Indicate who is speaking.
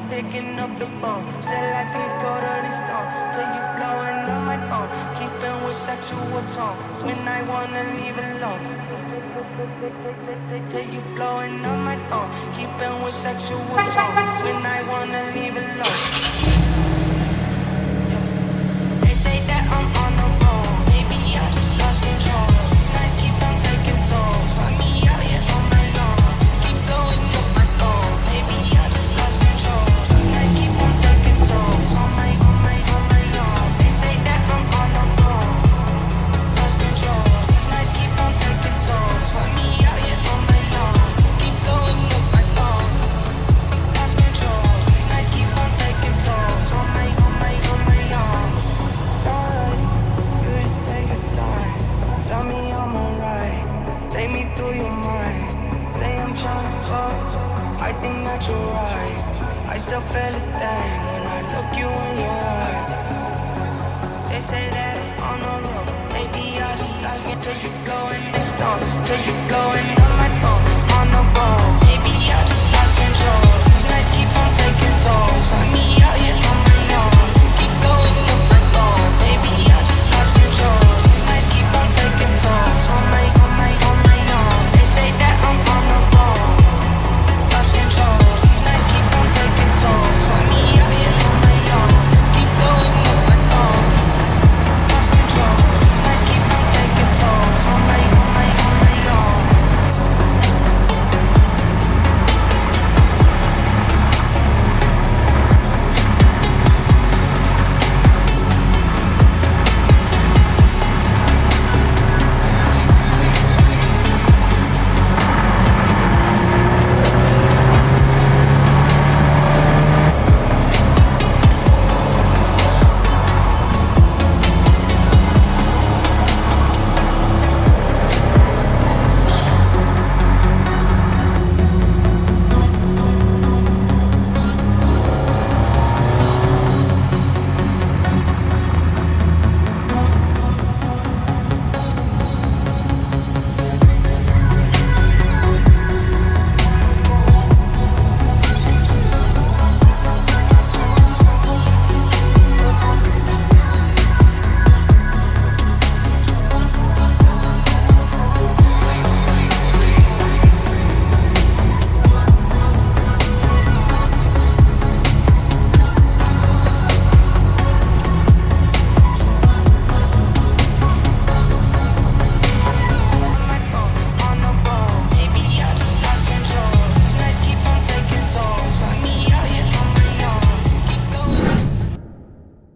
Speaker 1: picking up the phone. Said like you go to the stone. Till you blowing on my phone. Keeping with sexual tone. When I wanna leave alone. Till you blowing on my phone. Keeping with sexual tone. When I wanna leave alone. They say that I'm on the road. Maybe I just lost control. These nights keep on taking tolls. Find me out here on my own. Keep blowing up my phone. Maybe I just lost control. These nights keep on taking tolls. On my own. They say that I'm on the road. Lost control. These nights keep on taking tolls. Find me out here on my own. Keep blowing up my phone. Lost control. These nights keep on taking tolls. On my own. Tell me I'm alright, take me through your mind. Say I'm trying to fuck, I think that you're right. I still feel a thing when I look you in your eye. They say that on the road, maybe I just lost it till you